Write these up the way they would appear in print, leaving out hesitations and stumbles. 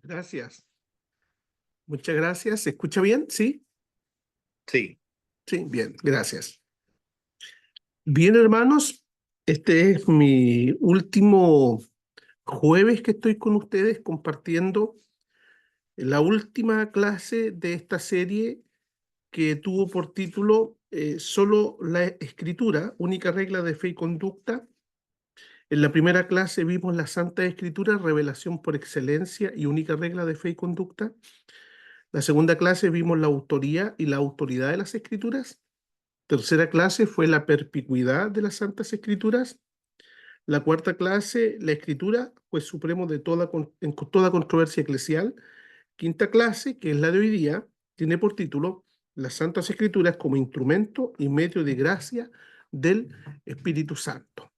Gracias. Muchas gracias. ¿Se escucha bien? ¿Sí? Sí, Sí, bien, gracias. Bien, hermanos, este es mi último jueves que estoy con ustedes compartiendo la última clase de esta serie que tuvo por título Solo la Escritura, única regla de fe y conducta. En la primera clase vimos la Santa Escritura, revelación por excelencia y única regla de fe y conducta. La segunda clase vimos la autoría y la autoridad de las Escrituras. Tercera clase fue la perspicuidad de las Santas Escrituras. La cuarta clase, la Escritura, juez supremo de en toda controversia eclesial. Quinta clase, que es la de hoy día, tiene por título las Santas Escrituras como instrumento y medio de gracia del Espíritu Santo.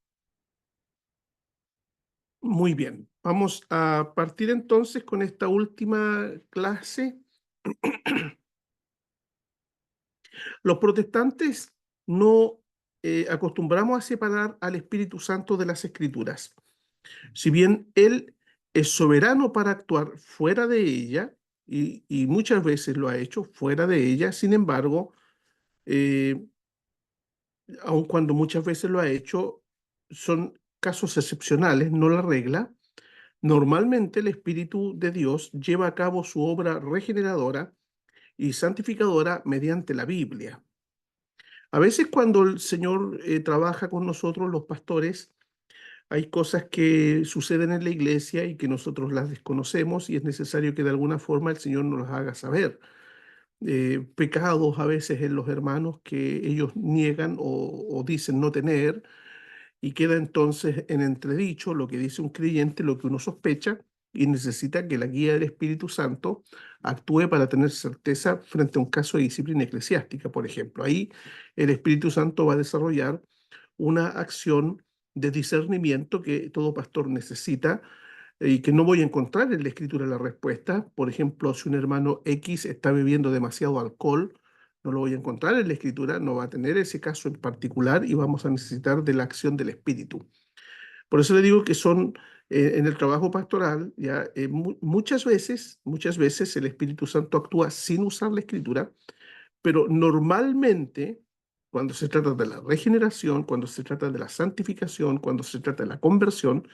Muy bien, vamos a partir entonces con esta última clase. Los protestantes no acostumbramos a separar al Espíritu Santo de las Escrituras. Si bien Él es soberano para actuar fuera de ella, y muchas veces lo ha hecho fuera de ella, sin embargo, eh, aun cuando muchas veces lo ha hecho, son casos excepcionales, no la regla. Normalmente el Espíritu de Dios lleva a cabo su obra regeneradora y santificadora mediante la Biblia. A veces cuando el Señor trabaja con nosotros, los pastores, hay cosas que suceden en la iglesia y que nosotros las desconocemos y es necesario que de alguna forma el Señor nos las haga saber. Pecados a veces en los hermanos que ellos niegan o dicen no tener y queda entonces en entredicho lo que dice un creyente, lo que uno sospecha y necesita que la guía del Espíritu Santo actúe para tener certeza frente a un caso de disciplina eclesiástica, por ejemplo. Ahí el Espíritu Santo va a desarrollar una acción de discernimiento que todo pastor necesita y que no voy a encontrar en la escritura la respuesta. Por ejemplo, si un hermano X está bebiendo demasiado alcohol, no lo voy a encontrar en la escritura, no va a tener ese caso en particular y vamos a necesitar de la acción del Espíritu. Por eso le digo que son en el trabajo pastoral, ya muchas veces el Espíritu Santo actúa sin usar la escritura, pero normalmente, cuando se trata de la regeneración, cuando se trata de la santificación, cuando se trata de la conversión,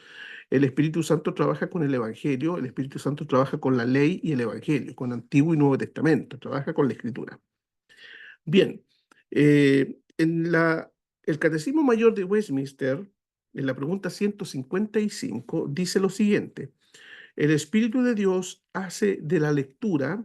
el Espíritu Santo trabaja con el Evangelio, el Espíritu Santo trabaja con la ley y el Evangelio, con Antiguo y Nuevo Testamento, trabaja con la Escritura. Bien, el Catecismo Mayor de Westminster, en la pregunta 155, dice lo siguiente: el Espíritu de Dios hace de la lectura,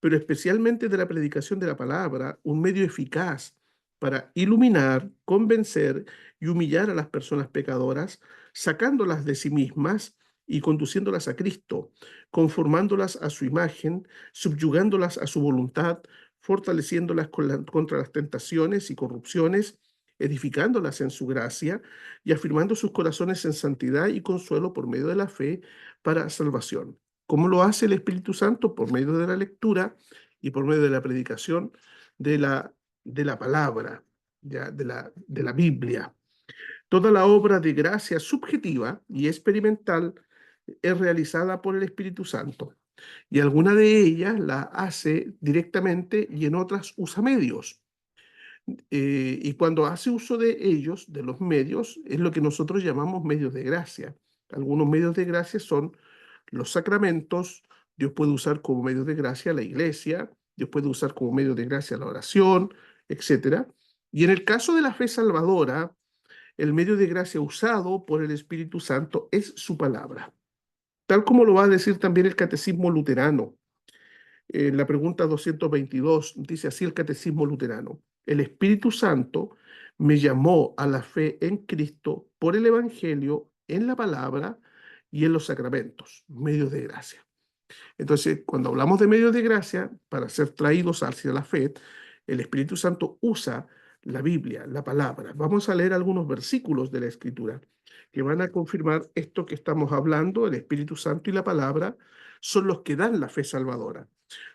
pero especialmente de la predicación de la palabra, un medio eficaz para iluminar, convencer y humillar a las personas pecadoras, sacándolas de sí mismas y conduciéndolas a Cristo, conformándolas a su imagen, subyugándolas a su voluntad, fortaleciéndolas contra las tentaciones y corrupciones, edificándolas en su gracia y afirmando sus corazones en santidad y consuelo por medio de la fe para salvación. ¿Cómo lo hace el Espíritu Santo? Por medio de la lectura y por medio de la predicación de la palabra, ya, de la Biblia. Toda la obra de gracia subjetiva y experimental es realizada por el Espíritu Santo y alguna de ellas la hace directamente y en otras usa medios. Y cuando hace uso de ellos, de los medios, es lo que nosotros llamamos medios de gracia. Algunos medios de gracia son los sacramentos. Dios puede usar como medios de gracia la iglesia, Dios puede usar como medio de gracia la oración, etcétera. Y en el caso de la fe salvadora, el medio de gracia usado por el Espíritu Santo es su palabra, tal como lo va a decir también el Catecismo Luterano. En la pregunta 222 dice así el Catecismo Luterano: el Espíritu Santo me llamó a la fe en Cristo por el Evangelio, en la palabra y en los sacramentos, medios de gracia. Entonces, cuando hablamos de medios de gracia, para ser traídos hacia la fe, el Espíritu Santo usa la Biblia, la palabra. Vamos a leer algunos versículos de la Escritura que van a confirmar esto que estamos hablando. El Espíritu Santo y la palabra son los que dan la fe salvadora.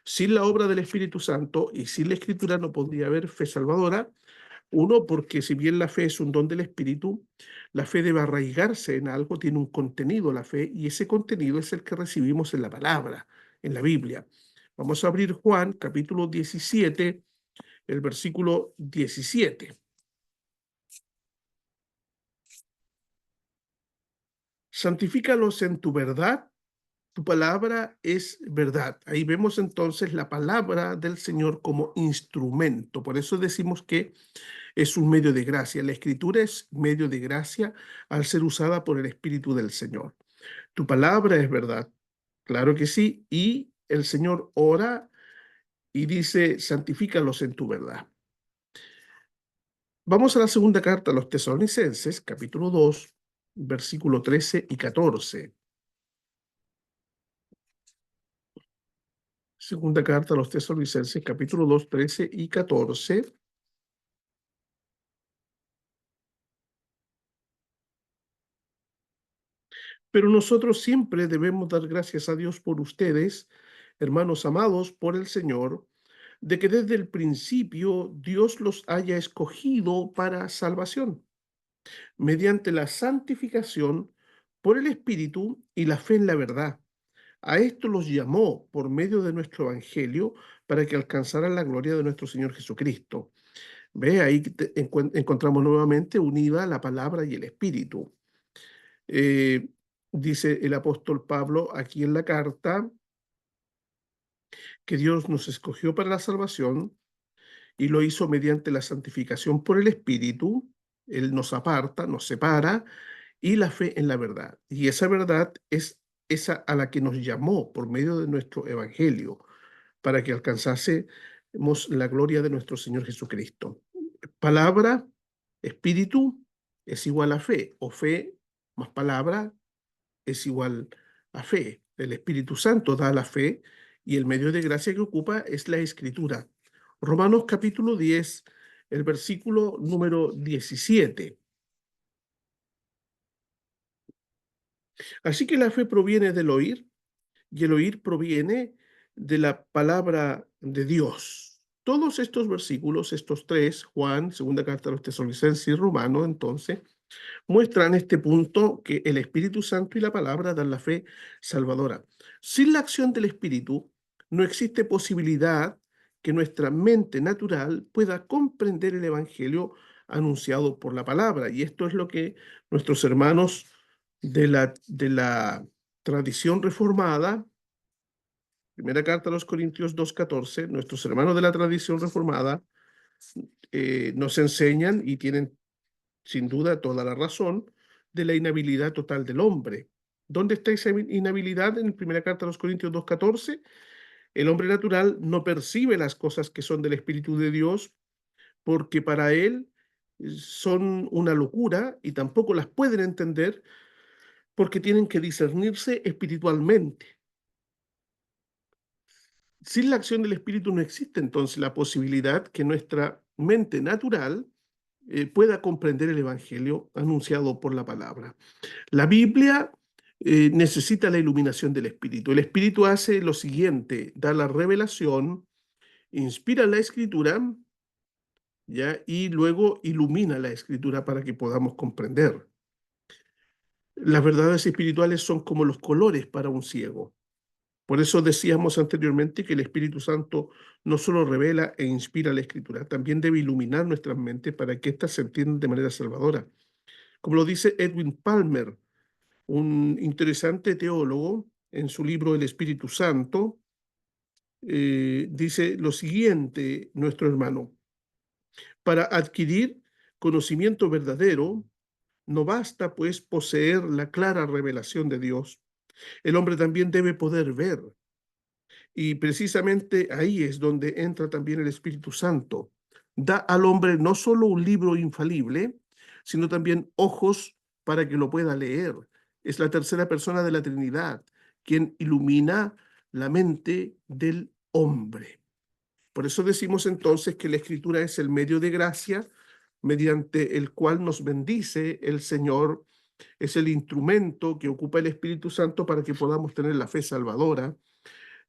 Sin la obra del Espíritu Santo y sin la Escritura no podría haber fe salvadora, Uno, porque si bien la fe es un don del Espíritu, la fe debe arraigarse en algo, tiene un contenido la fe, y ese contenido es el que recibimos en la palabra, en la Biblia. Vamos a abrir Juan, capítulo 17, el versículo 17. Santifícalos en tu verdad, tu palabra es verdad. Ahí vemos entonces la palabra del Señor como instrumento. Por eso decimos que es un medio de gracia. La escritura es medio de gracia al ser usada por el Espíritu del Señor. Tu palabra es verdad. Claro que sí. Y el Señor ora y dice, santifícalos en tu verdad. Vamos a la segunda carta a los Tesalonicenses, capítulo 2, versículo 13 y 14. Segunda carta a los Tesalonicenses, capítulo 2, 13 y 14. Pero nosotros siempre debemos dar gracias a Dios por ustedes, hermanos amados por el Señor, de que desde el principio Dios los haya escogido para salvación, mediante la santificación por el Espíritu y la fe en la verdad. A esto los llamó por medio de nuestro Evangelio para que alcanzaran la gloria de nuestro Señor Jesucristo. Ve, ahí encontramos nuevamente unida la palabra y el Espíritu. Eh, Dice el apóstol Pablo aquí en la carta que Dios nos escogió para la salvación y lo hizo mediante la santificación por el Espíritu. Él nos aparta, nos separa, y la fe en la verdad. Y esa verdad es esa a la que nos llamó por medio de nuestro Evangelio, para que alcanzásemos la gloria de nuestro Señor Jesucristo. Palabra, espíritu es igual a fe, o fe más palabra es igual a fe. El Espíritu Santo da la fe y el medio de gracia que ocupa es la escritura. Romanos capítulo 10, el versículo número 17. Así que la fe proviene del oír y el oír proviene de la palabra de Dios. Todos estos versículos, estos tres, Juan, segunda carta a los Tesalonicenses y Romano, entonces, muestran este punto que el Espíritu Santo y la palabra dan la fe salvadora. Sin la acción del Espíritu, no existe posibilidad que nuestra mente natural pueda comprender el Evangelio anunciado por la palabra. Y esto es lo que nuestros hermanos de la tradición reformada, primera carta a los Corintios 2:14, nuestros hermanos de la tradición reformada nos enseñan y tienen sin duda toda la razón de la inhabilidad total del hombre. ¿Dónde está esa inhabilidad? En la primera carta a los Corintios 2:14, el hombre natural no percibe las cosas que son del Espíritu de Dios porque para él son una locura y tampoco las pueden entender porque tienen que discernirse espiritualmente. Sin la acción del Espíritu no existe entonces la posibilidad que nuestra mente natural pueda comprender el Evangelio anunciado por la palabra. La Biblia necesita la iluminación del Espíritu. El Espíritu hace lo siguiente, da la revelación, inspira la Escritura, ¿ya? Y luego ilumina la Escritura para que podamos comprender. Las verdades espirituales son como los colores para un ciego. Por eso decíamos anteriormente que el Espíritu Santo no solo revela e inspira la Escritura, también debe iluminar nuestras mentes para que éstas se entiendan de manera salvadora. Como lo dice Edwin Palmer, un interesante teólogo, en su libro El Espíritu Santo, dice lo siguiente, nuestro hermano: para adquirir conocimiento verdadero, no basta pues poseer la clara revelación de Dios. El hombre también debe poder ver. Y precisamente ahí es donde entra también el Espíritu Santo. Da al hombre no solo un libro infalible, sino también ojos para que lo pueda leer. Es la tercera persona de la Trinidad quien ilumina la mente del hombre. Por eso decimos entonces que la Escritura es el medio de gracia mediante el cual nos bendice el Señor, es el instrumento que ocupa el Espíritu Santo para que podamos tener la fe salvadora.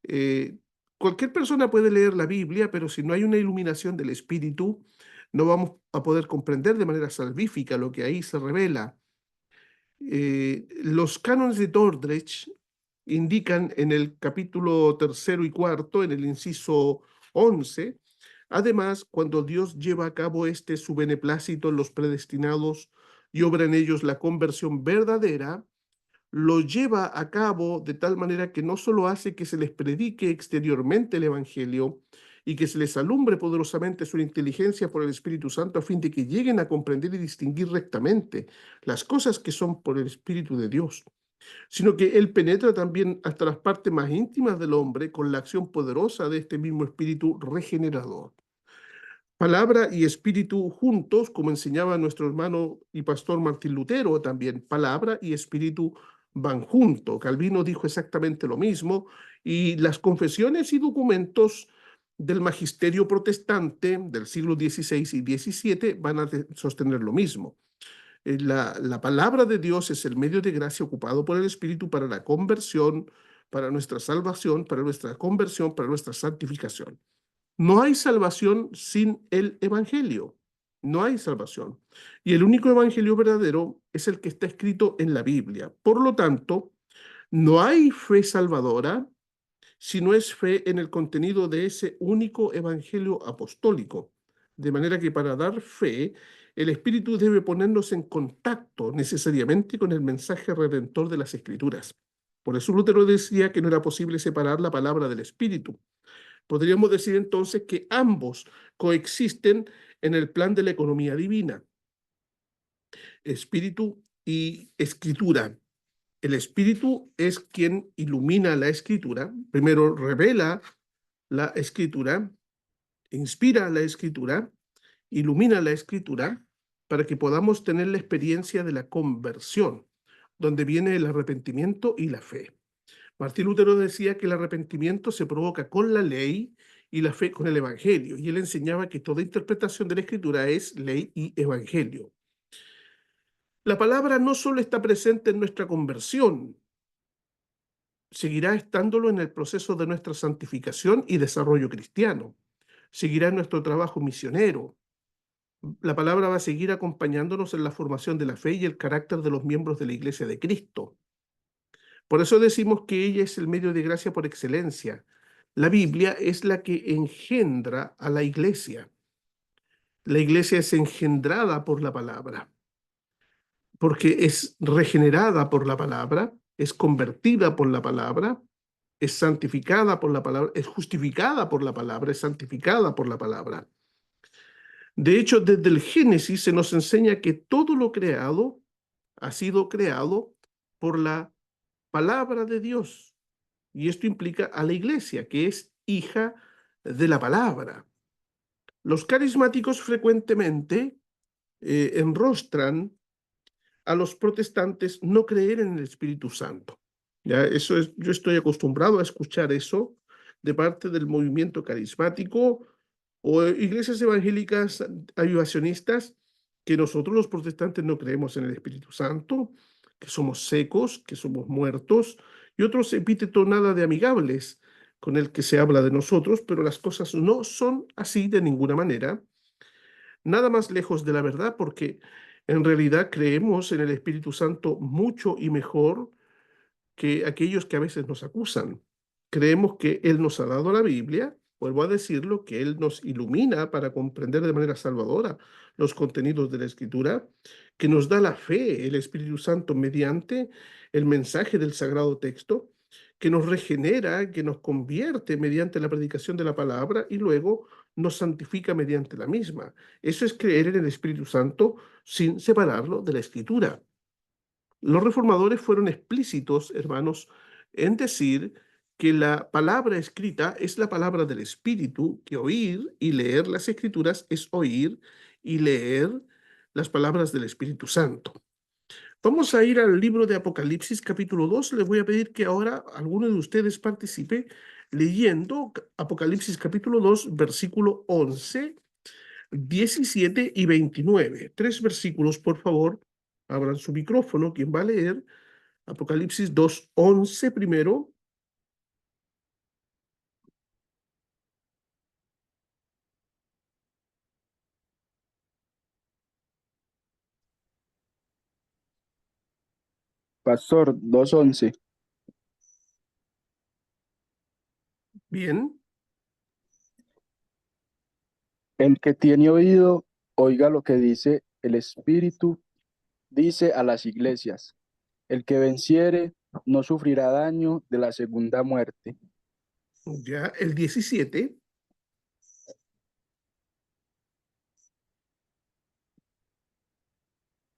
eh, Cualquier persona puede leer la Biblia, pero si no hay una iluminación del Espíritu, no vamos a poder comprender de manera salvífica lo que ahí se revela. Los cánones de Dordrecht indican en el capítulo tercero y cuarto, en el inciso 11, además, cuando Dios lleva a cabo su beneplácito en los predestinados y obra en ellos la conversión verdadera, lo lleva a cabo de tal manera que no solo hace que se les predique exteriormente el Evangelio y que se les alumbre poderosamente su inteligencia por el Espíritu Santo a fin de que lleguen a comprender y distinguir rectamente las cosas que son por el Espíritu de Dios, sino que Él penetra también hasta las partes más íntimas del hombre con la acción poderosa de este mismo Espíritu regenerador. Palabra y espíritu juntos, como enseñaba nuestro hermano y pastor Martín Lutero también, palabra y espíritu van juntos. Calvino dijo exactamente lo mismo y las confesiones y documentos del magisterio protestante del siglo XVI y XVII van a sostener lo mismo. La palabra de Dios es el medio de gracia ocupado por el Espíritu para la conversión, para nuestra salvación, para nuestra conversión, para nuestra santificación. No hay salvación sin el Evangelio. No hay salvación. Y el único Evangelio verdadero es el que está escrito en la Biblia. Por lo tanto, no hay fe salvadora si no es fe en el contenido de ese único Evangelio apostólico. De manera que para dar fe, el Espíritu debe ponernos en contacto necesariamente con el mensaje redentor de las Escrituras. Por eso Lutero decía que no era posible separar la palabra del Espíritu. Podríamos decir entonces que ambos coexisten en el plan de la economía divina, espíritu y escritura. El espíritu es quien ilumina la escritura, primero revela la escritura, inspira la escritura, ilumina la escritura para que podamos tener la experiencia de la conversión, donde viene el arrepentimiento y la fe. Martín Lutero decía que el arrepentimiento se provoca con la ley y la fe con el evangelio. Y él enseñaba que toda interpretación de la escritura es ley y evangelio. La palabra no solo está presente en nuestra conversión, seguirá estándolo en el proceso de nuestra santificación y desarrollo cristiano. Seguirá en nuestro trabajo misionero. La palabra va a seguir acompañándonos en la formación de la fe y el carácter de los miembros de la Iglesia de Cristo. Por eso decimos que ella es el medio de gracia por excelencia. La Biblia es la que engendra a la iglesia. La iglesia es engendrada por la palabra, porque es regenerada por la palabra, es convertida por la palabra, es santificada por la palabra, es justificada por la palabra, es santificada por la palabra. De hecho, desde el Génesis se nos enseña que todo lo creado ha sido creado por la palabra de Dios. Y esto implica a la iglesia, que es hija de la palabra. Los carismáticos frecuentemente enrostran a los protestantes no creer en el Espíritu Santo. ¿Ya? Eso es, yo estoy acostumbrado a escuchar eso de parte del movimiento carismático o iglesias evangélicas avivacionistas, que nosotros los protestantes no creemos en el Espíritu Santo, que somos secos, que somos muertos, y otros epítetos nada de amigables con el que se habla de nosotros, pero las cosas no son así de ninguna manera, nada más lejos de la verdad, porque en realidad creemos en el Espíritu Santo mucho y mejor que aquellos que a veces nos acusan. Creemos que Él nos ha dado la Biblia, vuelvo a decirlo, que Él nos ilumina para comprender de manera salvadora los contenidos de la Escritura, que nos da la fe, el Espíritu Santo, mediante el mensaje del sagrado texto, que nos regenera, que nos convierte mediante la predicación de la palabra y luego nos santifica mediante la misma. Eso es creer en el Espíritu Santo sin separarlo de la Escritura. Los reformadores fueron explícitos, hermanos, en decir que la palabra escrita es la palabra del Espíritu, que oír y leer las Escrituras es oír y leer las palabras del Espíritu Santo. Vamos a ir al libro de Apocalipsis, capítulo 2. Les voy a pedir que ahora alguno de ustedes participe leyendo Apocalipsis, capítulo 2, versículo 11, 17 y 29. Tres versículos, por favor. Abran su micrófono. ¿Quién va a leer? Apocalipsis 2:11 primero. Pastor, 2:11. Bien, El que tiene oído, oiga lo que dice el Espíritu, dice a las iglesias. El que venciere no sufrirá daño de la segunda muerte. ya el 17.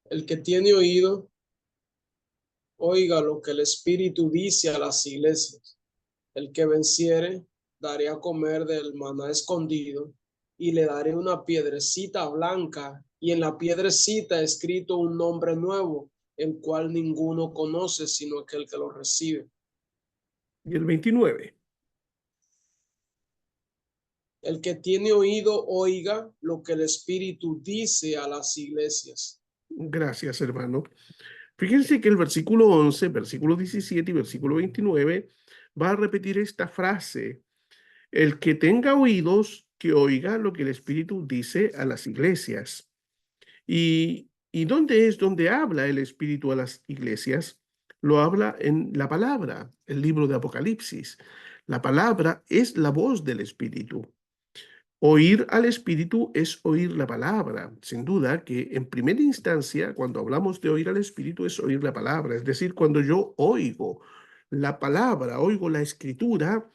El que tiene oído, oiga lo que el Espíritu dice a las iglesias. El que venciere, daré a comer del maná escondido y le daré una piedrecita blanca y en la piedrecita escrito un nombre nuevo, el cual ninguno conoce sino aquel que lo recibe. Y el 29. El que tiene oído, oiga lo que el Espíritu dice a las iglesias. Gracias, hermano. Fíjense que el versículo 11, versículo 17 y versículo 29 va a repetir esta frase: el que tenga oídos, que oiga lo que el Espíritu dice a las iglesias. ¿Y dónde es donde habla el Espíritu a las iglesias? Lo habla en la palabra, el libro de Apocalipsis. La palabra es la voz del Espíritu. Oír al Espíritu es oír la palabra. Sin duda que en primera instancia, cuando hablamos de oír al Espíritu, es oír la palabra. Es decir, cuando yo oigo la palabra, oigo la escritura,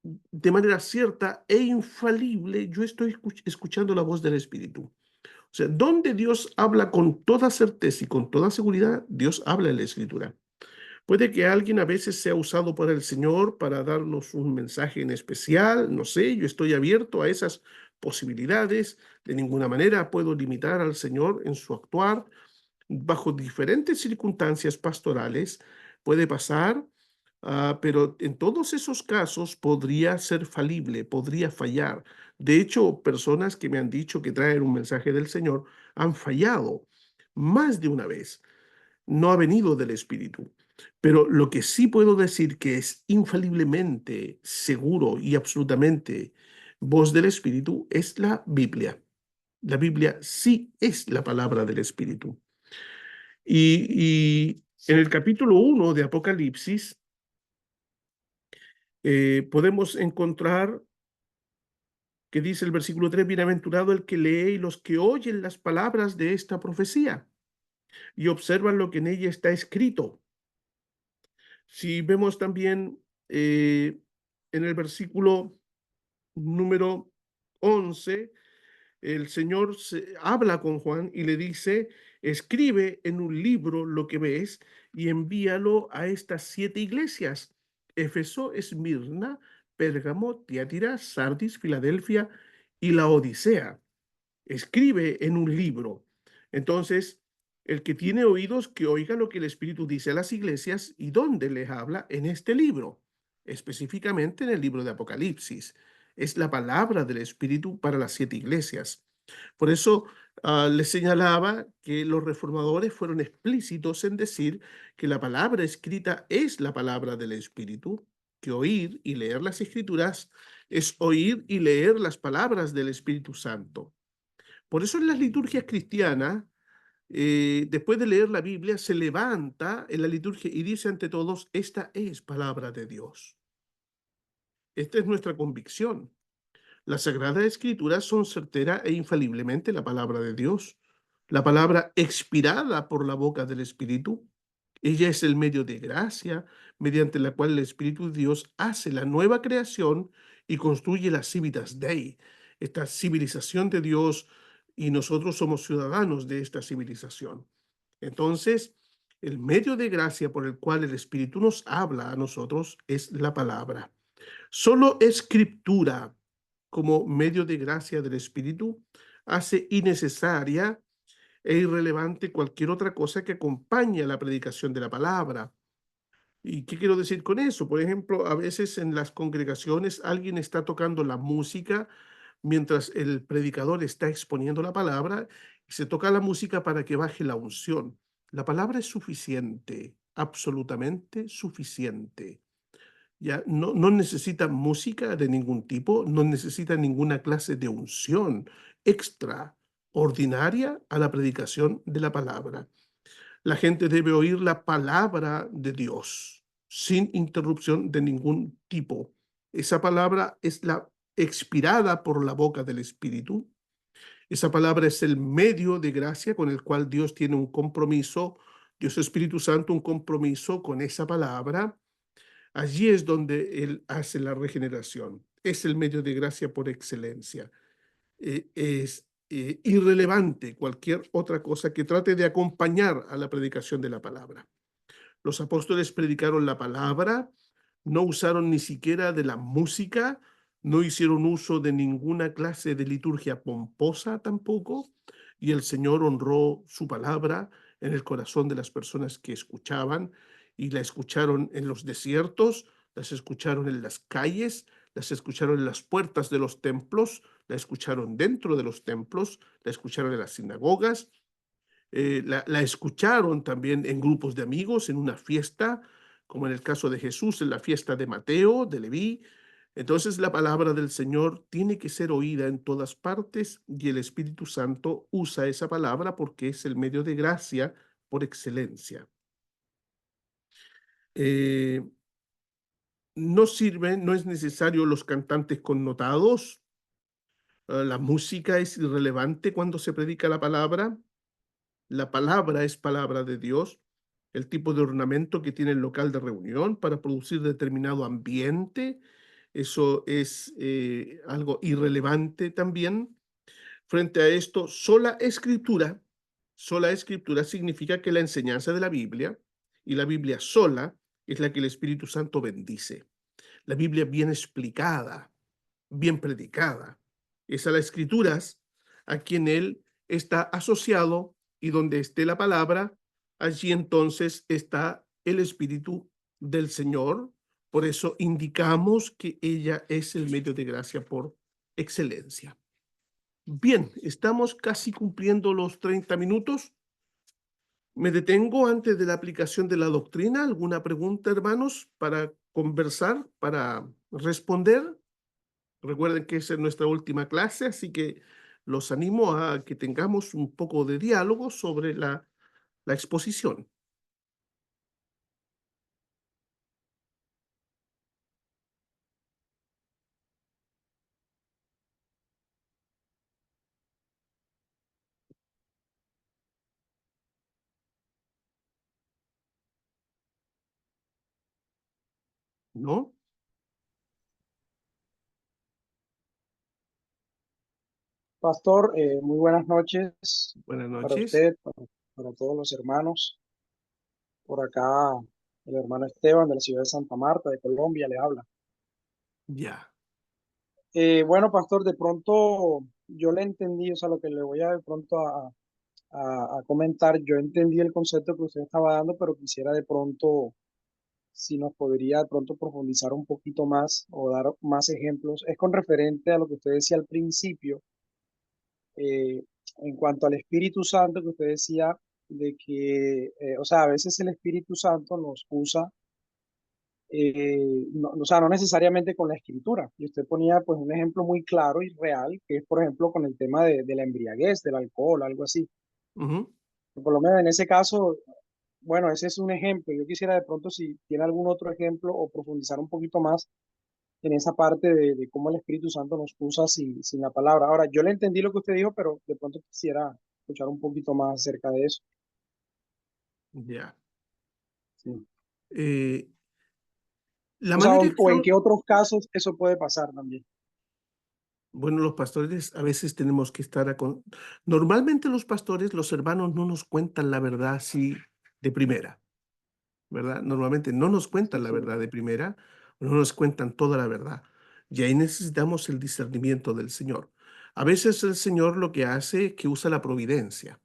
de manera cierta e infalible, yo estoy escuchando la voz del Espíritu. O sea, donde Dios habla con toda certeza y con toda seguridad, Dios habla en la Escritura. Puede que alguien a veces sea usado por el Señor para darnos un mensaje en especial, no sé, yo estoy abierto a esas posibilidades. De ninguna manera puedo limitar al Señor en su actuar. Bajo diferentes circunstancias pastorales puede pasar, pero en todos esos casos podría ser falible, podría fallar. De hecho, personas que me han dicho que traen un mensaje del Señor han fallado más de una vez. No ha venido del Espíritu. Pero lo que sí puedo decir que es infaliblemente seguro y absolutamente voz del Espíritu es la Biblia. La Biblia sí es la palabra del Espíritu. Y en el capítulo 1 de Apocalipsis podemos encontrar que dice el versículo 3: bienaventurado el que lee y los que oyen las palabras de esta profecía y observan lo que en ella está escrito. Si vemos también en el versículo número 11, el Señor habla con Juan y le dice: escribe en un libro lo que ves y envíalo a estas 7 iglesias: Éfeso, Esmirna, Pérgamo, Tiatira, Sardis, Filadelfia y la Odisea. Escribe en un libro. Entonces, el que tiene oídos, que oiga lo que el Espíritu dice a las iglesias. ¿Y dónde les habla? En este libro, específicamente en el libro de Apocalipsis. Es la palabra del Espíritu para las 7 iglesias. Por eso les señalaba que los reformadores fueron explícitos en decir que la palabra escrita es la palabra del Espíritu, que oír y leer las Escrituras es oír y leer las palabras del Espíritu Santo. Por eso en las liturgias cristianas, después de leer la Biblia, se levanta en la liturgia y dice ante todos: esta es palabra de Dios. Esta es nuestra convicción. Las Sagradas Escrituras son certera e infaliblemente la palabra de Dios, la palabra expirada por la boca del Espíritu. Ella es el medio de gracia mediante la cual el Espíritu de Dios hace la nueva creación y construye la Civitas Dei, esta civilización de Dios, y nosotros somos ciudadanos de esta civilización. Entonces, el medio de gracia por el cual el Espíritu nos habla a nosotros es la palabra. Solo Escritura, como medio de gracia del Espíritu, hace innecesaria e irrelevante cualquier otra cosa que acompañe a la predicación de la palabra. ¿Y qué quiero decir con eso? Por ejemplo, a veces en las congregaciones alguien está tocando la música mientras el predicador está exponiendo la palabra, y se toca la música para que baje la unción. La palabra es suficiente, absolutamente suficiente. Ya no necesita música de ningún tipo, no necesita ninguna clase de unción extraordinaria a la predicación de la palabra. La gente debe oír la palabra de Dios sin interrupción de ningún tipo. Esa palabra es la expirada por la boca del Espíritu. Esa palabra es el medio de gracia con el cual Dios tiene un compromiso, Dios Espíritu Santo, un compromiso con esa palabra. Allí es donde Él hace la regeneración. Es el medio de gracia por excelencia. Es irrelevante cualquier otra cosa que trate de acompañar a la predicación de la palabra. Los apóstoles predicaron la palabra, no usaron ni siquiera de la música, no hicieron uso de ninguna clase de liturgia pomposa tampoco, y el Señor honró su palabra en el corazón de las personas que escuchaban, y la escucharon en los desiertos, las escucharon en las calles, las escucharon en las puertas de los templos, la escucharon dentro de los templos, la escucharon en las sinagogas, la escucharon también en grupos de amigos, en una fiesta, como en el caso de Jesús, en la fiesta de Mateo, de Leví. Entonces la palabra del Señor tiene que ser oída en todas partes y el Espíritu Santo usa esa palabra porque es el medio de gracia por excelencia. No sirve, no es necesario los cantantes connotados. La música es irrelevante cuando se predica la palabra. La palabra es palabra de Dios, el tipo de ornamento que tiene el local de reunión para producir determinado ambiente, eso es algo irrelevante también. Frente a esto, sola escritura significa que la enseñanza de la Biblia y la Biblia sola es la que el Espíritu Santo bendice. La Biblia bien explicada, bien predicada, es a las escrituras a quien él está asociado y donde esté la palabra, allí entonces está el Espíritu del Señor. Por eso indicamos que ella es el medio de gracia por excelencia. Bien, estamos casi cumpliendo los 30 minutos. Me detengo antes de la aplicación de la doctrina. ¿Alguna pregunta, hermanos, para conversar, para responder? Recuerden que esa es nuestra última clase, así que los animo a que tengamos un poco de diálogo sobre la exposición. ¿No? Pastor, muy buenas noches Buenas para noches. usted, para todos los hermanos. Por acá, el hermano Esteban de la ciudad de Santa Marta, de Colombia, le habla. Ya. Bueno, Pastor, de pronto yo le entendí, o sea, lo que le voy a de pronto a comentar, yo entendí el concepto que usted estaba dando, pero quisiera de pronto, si nos podría de pronto profundizar un poquito más o dar más ejemplos. Es con referente a lo que usted decía al principio eh, en cuanto al Espíritu Santo, que usted decía de que, o sea, a veces el Espíritu Santo nos usa, no, o sea, no necesariamente con la escritura. Y usted ponía pues un ejemplo muy claro y real, que es por ejemplo con el tema de la embriaguez, del alcohol, algo así. Ujú. Por lo menos en ese caso, bueno, ese es un ejemplo. Yo quisiera de pronto si tiene algún otro ejemplo o profundizar un poquito más en esa parte de cómo el Espíritu Santo nos usa sin la palabra. Ahora, yo le entendí lo que usted dijo, pero de pronto quisiera escuchar un poquito más acerca de eso. Ya. Sí. Eh, la O sea, manera o en qué otros casos eso puede pasar también. Bueno, los pastores a veces tenemos que estar Normalmente los pastores, los hermanos no nos cuentan la verdad así de primera, ¿verdad? Normalmente no nos Sí, cuentan la sí. verdad de primera, no nos cuentan toda la verdad. Y ahí necesitamos el discernimiento del Señor. A veces el Señor lo que hace es que usa la providencia,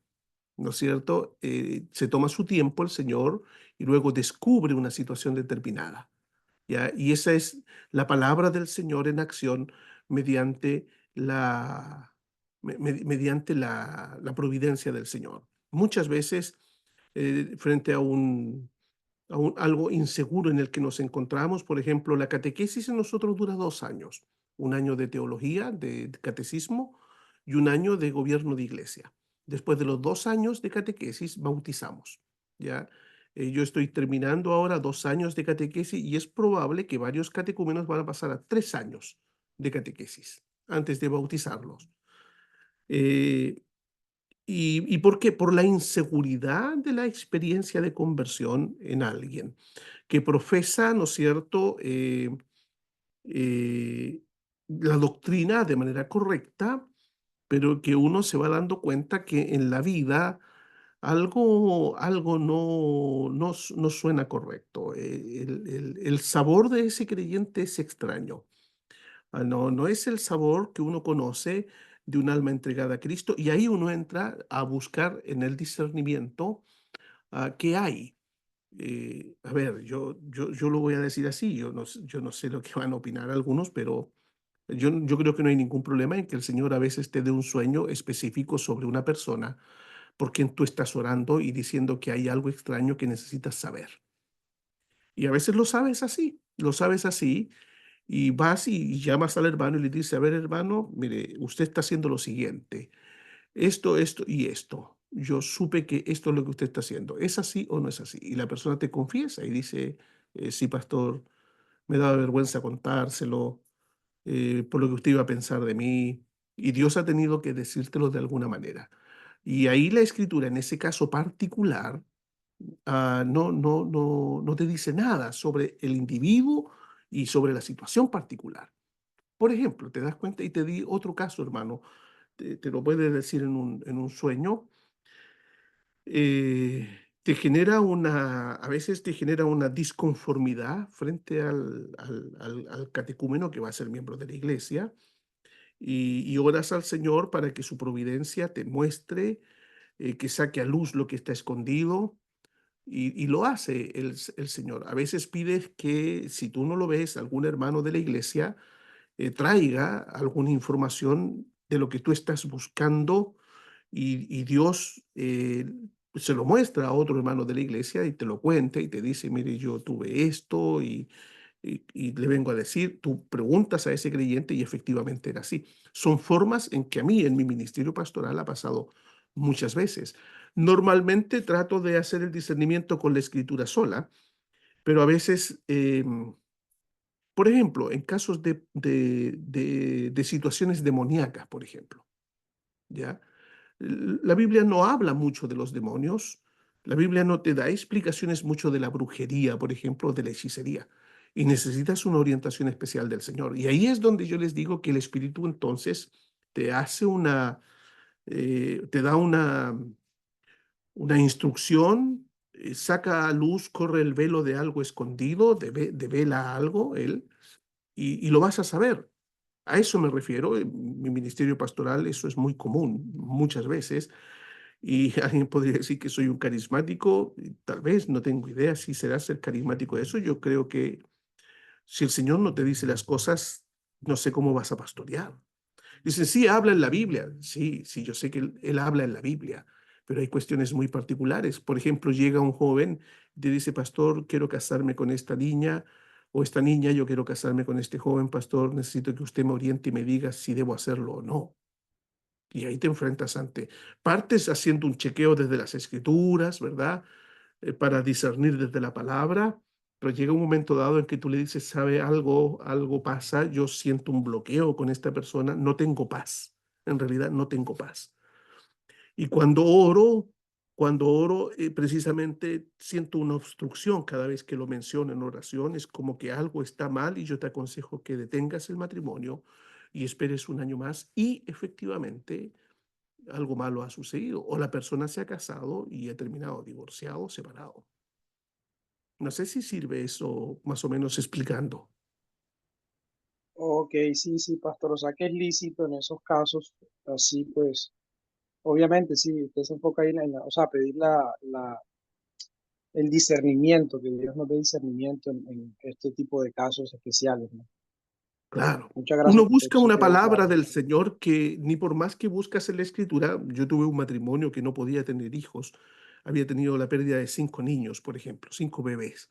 ¿no es cierto? Se toma su tiempo el Señor y luego descubre una situación determinada. ¿Ya? Y esa es la palabra del Señor en acción mediante mediante la providencia del Señor. Muchas veces, frente a algo inseguro en el que nos encontramos, por ejemplo, la catequesis en nosotros dura 2 años, un año de teología, de catecismo, y un año de gobierno de iglesia. Después de los 2 años de catequesis, bautizamos. ¿ya? Yo estoy terminando ahora 2 años de catequesis y es probable que varios catecúmenos van a pasar a 3 años de catequesis antes de bautizarlos. ¿Y por qué? Por la inseguridad de la experiencia de conversión en alguien que profesa, ¿no es cierto?, eh, la doctrina de manera correcta, pero que uno se va dando cuenta que en la vida algo no suena correcto. El sabor de ese creyente es extraño. No es el sabor que uno conoce de un alma entregada a Cristo, y ahí uno entra a buscar en el discernimiento qué hay. A ver, yo lo voy a decir así, yo no sé lo que van a opinar algunos, pero yo creo que no hay ningún problema en que el Señor a veces te dé un sueño específico sobre una persona por quien tú estás orando y diciendo que hay algo extraño que necesitas saber. Y a veces lo sabes así, y vas y llamas al hermano y le dices, a ver, hermano, mire, usted está haciendo lo siguiente, esto y esto. Yo supe que esto es lo que usted está haciendo. ¿Es así o no es así? Y la persona te confiesa y dice, sí, pastor, me daba vergüenza contárselo, por lo que usted iba a pensar de mí. Y Dios ha tenido que decírtelo de alguna manera. Y ahí la escritura, en ese caso particular, no te dice nada sobre el individuo y sobre la situación particular. Por ejemplo, te das cuenta, y te di otro caso, hermano, te lo puede decir en un sueño, te genera a veces te genera una disconformidad frente al catecúmeno que va a ser miembro de la iglesia, y oras al Señor para que su providencia te muestre, que saque a luz lo que está escondido, y lo hace el Señor. A veces pides que, si tú no lo ves, algún hermano de la iglesia traiga alguna información de lo que tú estás buscando, y Dios se lo muestra a otro hermano de la iglesia y te lo cuenta y te dice, mire, yo tuve esto y le vengo a decir, tú preguntas a ese creyente y efectivamente era así. Son formas en que a mí en mi ministerio pastoral ha pasado muchas veces. Normalmente trato de hacer el discernimiento con la escritura sola, pero a veces, por ejemplo, en casos de situaciones demoníacas, por ejemplo, ¿ya? La Biblia no habla mucho de los demonios, la Biblia no te da explicaciones mucho de la brujería, por ejemplo, de la hechicería, y necesitas una orientación especial del Señor. Y ahí es donde yo les digo que el Espíritu entonces te hace te da una instrucción, saca a luz, corre el velo de algo escondido, devela algo, Él, y lo vas a saber. A eso me refiero. En mi ministerio pastoral eso es muy común muchas veces, y alguien podría decir que soy un carismático, y tal vez, no tengo idea si será ser carismático eso. Yo creo que si el Señor no te dice las cosas, no sé cómo vas a pastorear. Dicen, sí, habla en la Biblia. Sí, sí, yo sé que él habla en la Biblia, pero hay cuestiones muy particulares. Por ejemplo, llega un joven y te dice, pastor, quiero casarme con esta niña, o esta niña, yo quiero casarme con este joven, pastor, necesito que usted me oriente y me diga si debo hacerlo o no. Y ahí te enfrentas partes haciendo un chequeo desde las escrituras, ¿verdad? Para discernir desde la palabra, pero llega un momento dado en que tú le dices, sabe, algo pasa, yo siento un bloqueo con esta persona, no tengo paz, en realidad no tengo paz. Y cuando oro, precisamente siento una obstrucción cada vez que lo menciono en oración, es como que algo está mal, y yo te aconsejo que detengas el matrimonio y esperes un año más, y efectivamente algo malo ha sucedido, o la persona se ha casado y ha terminado divorciado, separado. No sé si sirve eso más o menos explicando. Ok, sí, sí, pastor, o sea que es lícito en esos casos, así pues, obviamente sí, usted se enfoca ahí o sea, pedir el discernimiento, que Dios nos dé discernimiento en este tipo de casos especiales, ¿no? Claro. Muchas gracias, Uno pastor, busca eso una quedó palabra claro. del Señor que ni por más que buscas en la Escritura. Yo tuve un matrimonio que no podía tener hijos. Había tenido la pérdida de 5 niños, por ejemplo, 5 bebés.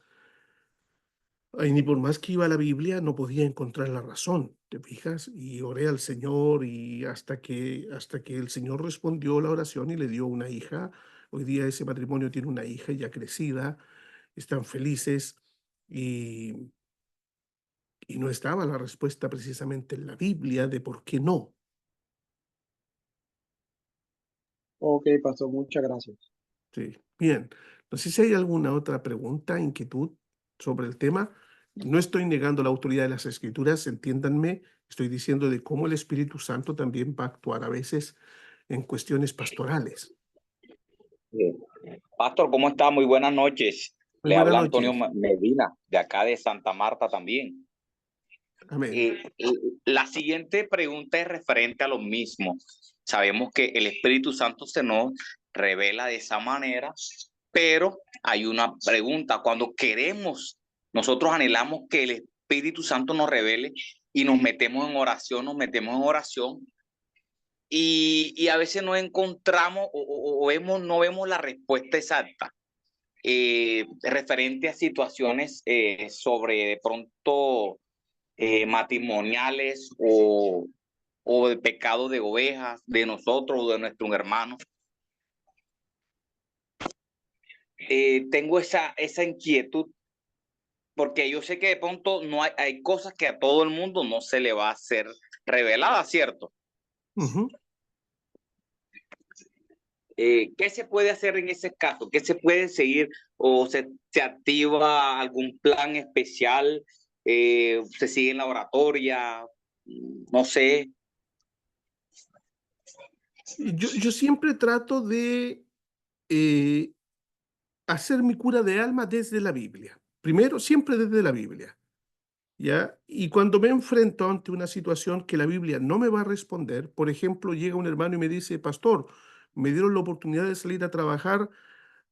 Ay, ni por más que iba a la Biblia, no podía encontrar la razón, ¿te fijas? Y oré al Señor, y hasta que el Señor respondió la oración y le dio una hija Hoy día ese matrimonio tiene una hija ya crecida, están felices y, y no estaba la respuesta precisamente en la Biblia de por qué no. Ok, pastor, muchas gracias. Sí, bien. No sé si hay alguna otra pregunta, inquietud sobre el tema. No estoy negando la autoridad de las Escrituras, entiéndanme, estoy diciendo de cómo el Espíritu Santo también va a actuar a veces en cuestiones pastorales. Pastor, ¿cómo está? Muy buenas noches. Muy Le buenas habla Antonio noches. Medina, de acá de Santa Marta también. Amén. La siguiente pregunta es referente a lo mismo. Sabemos que el Espíritu Santo se nos revela de esa manera, pero hay una pregunta. Cuando queremos, nosotros anhelamos que el Espíritu Santo nos revele y nos metemos en oración, y a veces no encontramos o no vemos la respuesta exacta. Referente a situaciones sobre de pronto matrimoniales o de pecado de ovejas de nosotros o de nuestros hermanos. Tengo esa inquietud porque yo sé que de pronto no hay cosas que a todo el mundo no se le va a hacer revelada, ¿cierto? Ujú. ¿Qué se puede hacer en ese caso? ¿Qué se puede seguir o se activa algún plan especial? ¿Se sigue en la oratoria? No sé. Yo siempre trato de eh, hacer mi cura de alma desde la Biblia. Primero, siempre desde la Biblia. ¿Ya? Y cuando me enfrento ante una situación que la Biblia no me va a responder, por ejemplo, llega un hermano y me dice, pastor, me dieron la oportunidad de salir a trabajar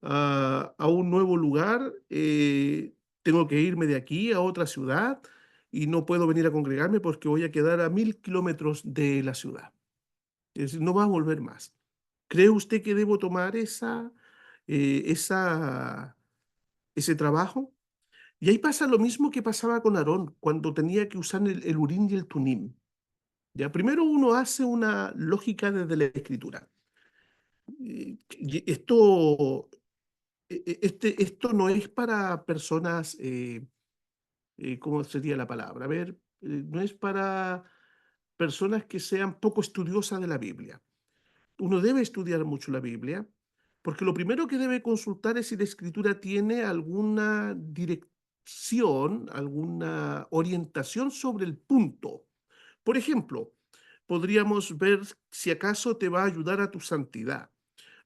a un nuevo lugar, tengo que irme de aquí a otra ciudad y no puedo venir a congregarme porque voy a quedar a 1000 kilómetros de la ciudad. Es decir, no va a volver más. ¿Cree usted que debo tomar ese trabajo? Y ahí pasa lo mismo que pasaba con Aarón cuando tenía que usar el Urim y el Tumim. Ya, primero uno hace una lógica desde la escritura. Y esto no es para personas, ¿cómo sería la palabra? A ver, no es para personas que sean poco estudiosas de la Biblia. Uno debe estudiar mucho la Biblia, porque lo primero que debe consultar es si la escritura tiene alguna dirección, alguna orientación sobre el punto. Por ejemplo, podríamos ver si acaso te va a ayudar a tu santidad,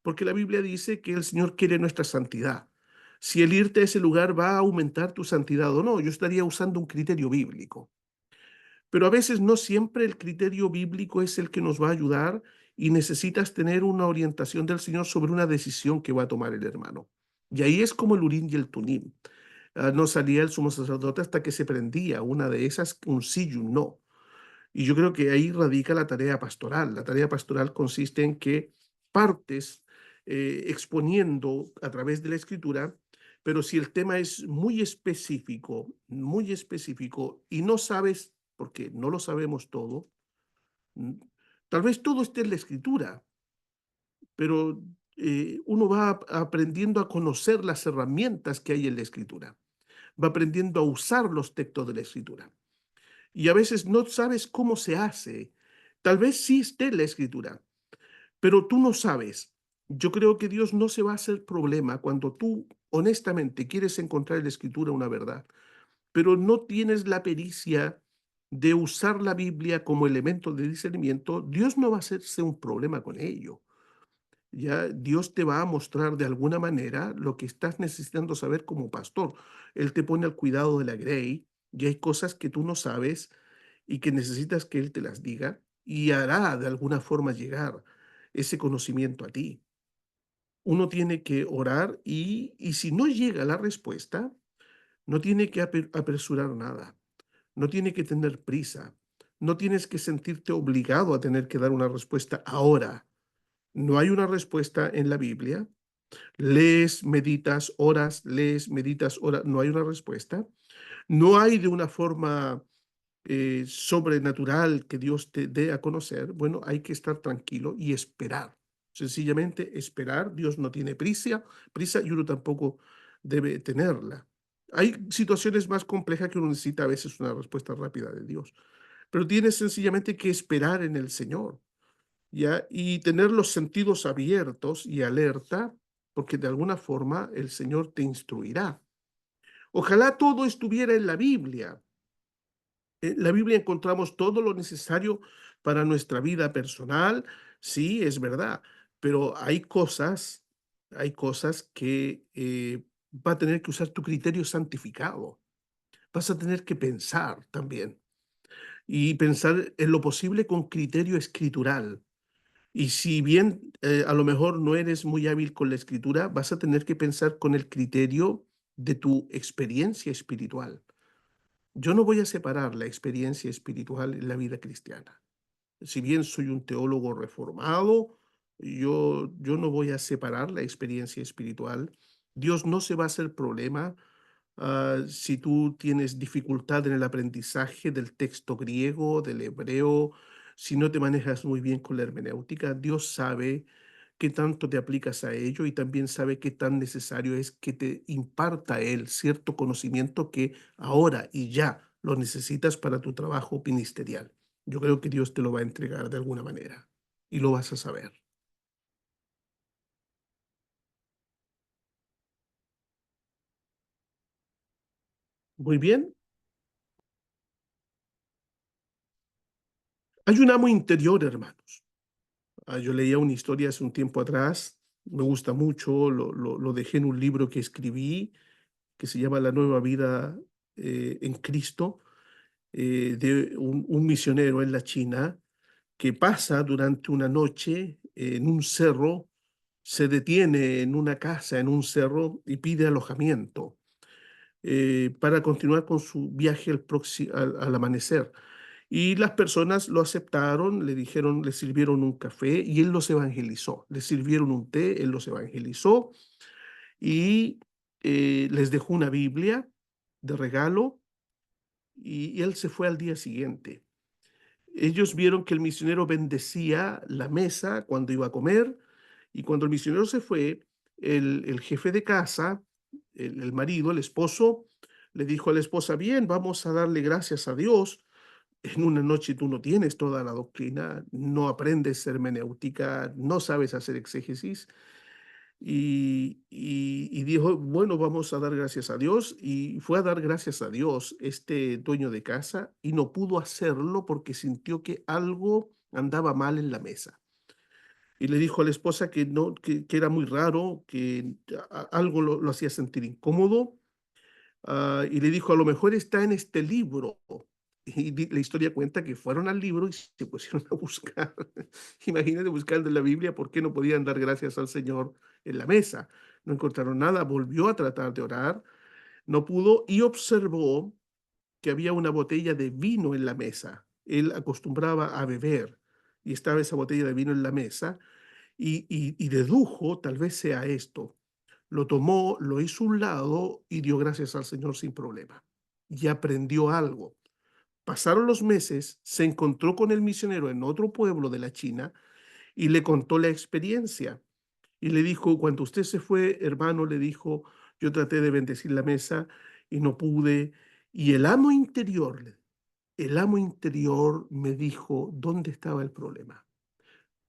porque la Biblia dice que el Señor quiere nuestra santidad. Si el irte a ese lugar va a aumentar tu santidad o no, yo estaría usando un criterio bíblico. Pero a veces no siempre el criterio bíblico es el que nos va a ayudar y necesitas tener una orientación del Señor sobre una decisión que va a tomar el hermano. Y ahí es como el Urim y el Tumim. No salía el sumo sacerdote hasta que se prendía una de esas, un sí y un no. Y yo creo que ahí radica la tarea pastoral. La tarea pastoral consiste en que partes exponiendo a través de la escritura, pero si el tema es muy específico y no sabes, porque no lo sabemos todo, mm, tal vez todo esté en la escritura, pero uno va aprendiendo a conocer las herramientas que hay en la escritura, va aprendiendo a usar los textos de la escritura y a veces no sabes cómo se hace. Tal vez sí esté en la escritura, pero tú no sabes. Yo creo que Dios no se va a hacer problema cuando tú honestamente quieres encontrar en la escritura una verdad, pero no tienes la pericia de usar la Biblia como elemento de discernimiento. Dios no va a hacerse un problema con ello. Ya Dios te va a mostrar de alguna manera lo que estás necesitando saber como pastor. Él te pone al cuidado de la grey y hay cosas que tú no sabes y que necesitas que Él te las diga y hará de alguna forma llegar ese conocimiento a ti. Uno tiene que orar y si no llega la respuesta, no tiene que apresurar nada, no tiene que tener prisa, no tienes que sentirte obligado a tener que dar una respuesta ahora. No hay una respuesta en la Biblia. Lees, meditas, oras, no hay una respuesta. No hay de una forma sobrenatural que Dios te dé a conocer. Bueno, hay que estar tranquilo y esperar. Sencillamente esperar. Dios no tiene prisa y uno tampoco debe tenerla. Hay situaciones más complejas que uno necesita a veces una respuesta rápida de Dios, pero tienes sencillamente que esperar en el Señor, ¿ya? Y tener los sentidos abiertos y alerta, porque de alguna forma el Señor te instruirá. Ojalá todo estuviera en la Biblia. En la Biblia encontramos todo lo necesario para nuestra vida personal, sí, es verdad, pero hay cosas que va a tener que usar tu criterio santificado. Vas a tener que pensar también y pensar en lo posible con criterio escritural. Y si bien a lo mejor no eres muy hábil con la escritura, vas a tener que pensar con el criterio de tu experiencia espiritual. Yo no voy a separar la experiencia espiritual en la vida cristiana. Si bien soy un teólogo reformado, yo no voy a separar la experiencia espiritual. Dios no se va a hacer problema si tú tienes dificultad en el aprendizaje del texto griego, del hebreo, si no te manejas muy bien con la hermenéutica. Dios sabe qué tanto te aplicas a ello y también sabe qué tan necesario es que te imparta Él cierto conocimiento que ahora y ya lo necesitas para tu trabajo ministerial. Yo creo que Dios te lo va a entregar de alguna manera y lo vas a saber. Muy bien. Hay un amo interior, hermanos. Yo leía una historia hace un tiempo atrás, me gusta mucho, lo dejé en un libro que escribí, que se llama La nueva vida en Cristo, de un misionero en la China que pasa durante una noche en un cerro, se detiene en una casa, en un cerro, y pide alojamiento para continuar con su viaje al amanecer. Y las personas lo aceptaron, le dijeron, le sirvieron un café y él los evangelizó. Le sirvieron un té, él los evangelizó y les dejó una Biblia de regalo y él se fue al día siguiente. Ellos vieron que el misionero bendecía la mesa cuando iba a comer y cuando el misionero se fue, el jefe de casa, el marido, el esposo, le dijo a la esposa, bien, vamos a darle gracias a Dios. En una noche tú no tienes toda la doctrina, no aprendes hermenéutica, no sabes hacer exégesis. Y dijo, bueno, vamos a dar gracias a Dios. Y fue a dar gracias a Dios este dueño de casa y no pudo hacerlo porque sintió que algo andaba mal en la mesa. Y le dijo a la esposa que, no, que era muy raro, que algo lo hacía sentir incómodo. Y le dijo, a lo mejor está en este libro. Y la historia cuenta que fueron al libro y se pusieron a buscar. Imagínate buscando en la Biblia por qué no podían dar gracias al Señor en la mesa. No encontraron nada, volvió a tratar de orar, no pudo y observó que había una botella de vino en la mesa. Él acostumbraba a beber y estaba esa botella de vino en la mesa y dedujo, tal vez sea esto. Lo tomó, lo hizo a un lado y dio gracias al Señor sin problema. Y aprendió algo. Pasaron los meses, se encontró con el misionero en otro pueblo de la China y le contó la experiencia. Y le dijo, cuando usted se fue, hermano, le dijo, yo traté de bendecir la mesa y no pude. Y el amo interior me dijo, ¿dónde estaba el problema?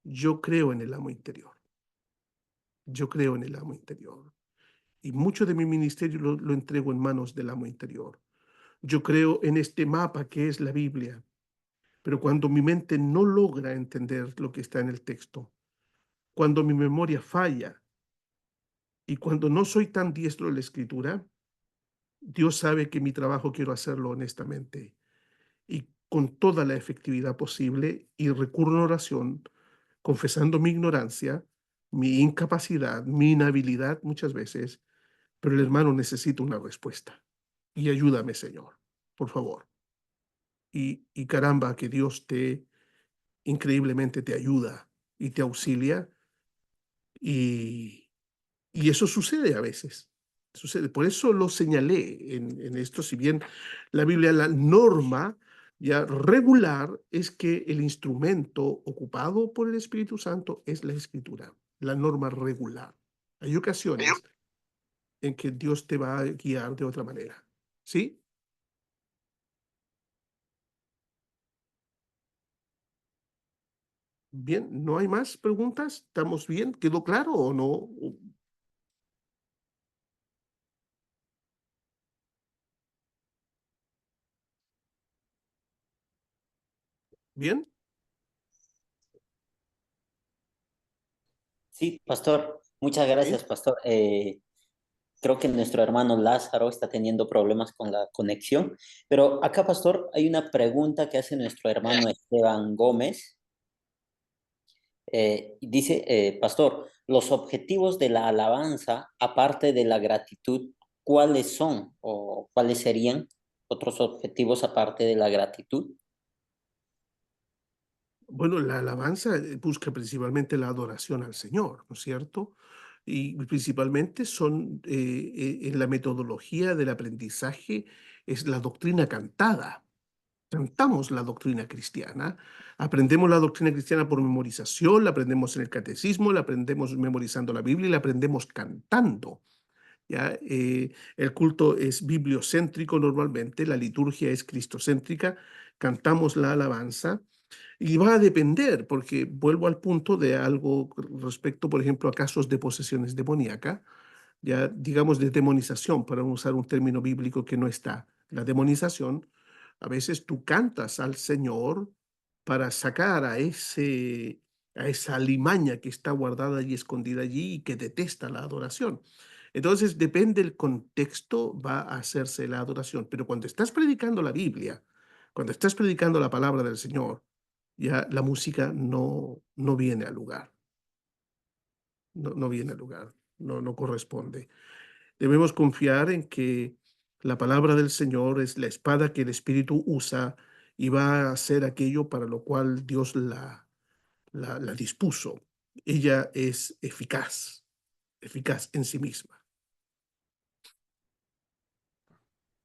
Yo creo en el amo interior. Yo creo en el amo interior. Y mucho de mi ministerio lo entrego en manos del amo interior. Yo creo en este mapa que es la Biblia, pero cuando mi mente no logra entender lo que está en el texto, cuando mi memoria falla y cuando no soy tan diestro en la escritura, Dios sabe que mi trabajo quiero hacerlo honestamente y con toda la efectividad posible y recurro en oración, confesando mi ignorancia, mi incapacidad, mi inhabilidad muchas veces, pero el hermano necesita una respuesta. Y ayúdame, Señor, por favor. Y caramba, que Dios increíblemente te ayuda y te auxilia. Y, y eso sucede a veces. Sucede. Por eso lo señalé en esto, si bien la Biblia, la norma Ya regular es que el instrumento ocupado por el Espíritu Santo es la Escritura, la norma regular. Hay ocasiones en que Dios te va a guiar de otra manera. ¿Sí? Bien, ¿no hay más preguntas? ¿Estamos bien? ¿Quedó claro o no? ¿Bien? Sí, pastor, muchas gracias, ¿Sí? pastor. Creo que nuestro hermano Lázaro está teniendo problemas con la conexión, pero acá, pastor, hay una pregunta que hace nuestro hermano Esteban Gómez. Dice, pastor, los objetivos de la alabanza, aparte de la gratitud, ¿cuáles son o cuáles serían otros objetivos aparte de la gratitud? Bueno, la alabanza busca principalmente la adoración al Señor, ¿no es cierto? Y principalmente son en la metodología del aprendizaje, es la doctrina cantada. Cantamos la doctrina cristiana, aprendemos la doctrina cristiana por memorización, la aprendemos en el catecismo, la aprendemos memorizando la Biblia y la aprendemos cantando. ¿Ya? El culto es bibliocéntrico normalmente, la liturgia es cristocéntrica, cantamos la alabanza. Y va a depender, porque vuelvo al punto de algo respecto, por ejemplo, a casos de posesiones demoníacas, ya digamos de demonización, para usar un término bíblico que no está. La demonización, a veces tú cantas al Señor para sacar a esa alimaña que está guardada y escondida allí y que detesta la adoración. Entonces, depende del contexto, va a hacerse la adoración. Pero cuando estás predicando la Biblia, cuando estás predicando la palabra del Señor, ya la música no viene al lugar, no viene al lugar, no corresponde. Debemos confiar en que la palabra del Señor es la espada que el Espíritu usa y va a hacer aquello para lo cual Dios la dispuso. Ella es eficaz en sí misma.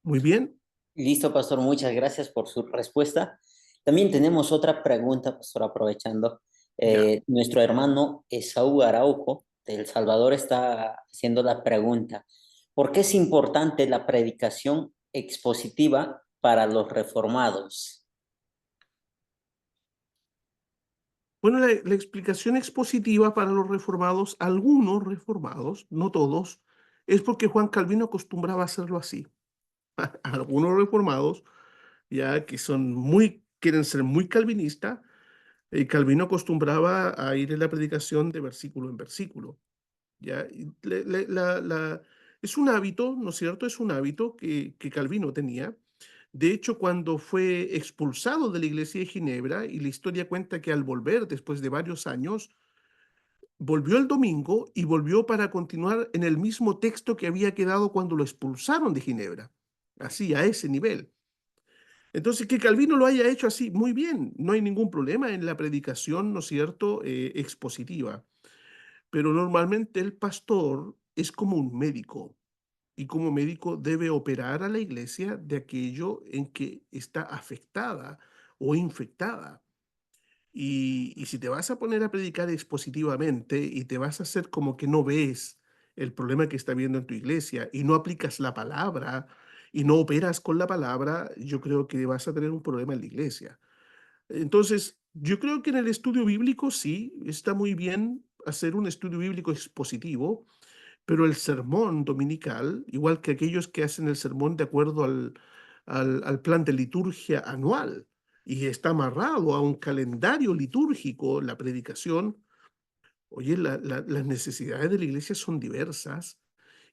Muy bien. Listo, pastor, muchas gracias por su respuesta. También tenemos otra pregunta, pastor, aprovechando. Ya. Nuestro hermano Esaú Araujo de El Salvador está haciendo la pregunta: ¿por qué es importante la predicación expositiva para los reformados? Bueno, la explicación expositiva para los reformados, algunos reformados, no todos, es porque Juan Calvino acostumbraba a hacerlo así. Algunos reformados, ya que quieren ser muy calvinistas, Calvino acostumbraba a ir en la predicación de versículo en versículo. ¿Ya? Y es un hábito, ¿no es cierto? Es un hábito que Calvino tenía. De hecho, cuando fue expulsado de la iglesia de Ginebra, y la historia cuenta que al volver, después de varios años, volvió el domingo y volvió para continuar en el mismo texto que había quedado cuando lo expulsaron de Ginebra. Así, a ese nivel. Entonces, que Calvino lo haya hecho así, muy bien, no hay ningún problema en la predicación, ¿no es cierto?, expositiva. Pero normalmente el pastor es como un médico y como médico debe operar a la iglesia de aquello en que está afectada o infectada. Y si te vas a poner a predicar expositivamente y te vas a hacer como que no ves el problema que está viendo en tu iglesia y no aplicas la palabra y no operas con la palabra, yo creo que vas a tener un problema en la iglesia. Entonces, yo creo que en el estudio bíblico sí, está muy bien hacer un estudio bíblico expositivo, pero el sermón dominical, igual que aquellos que hacen el sermón de acuerdo al plan de liturgia anual, y está amarrado a un calendario litúrgico, la predicación, oye, las necesidades de la iglesia son diversas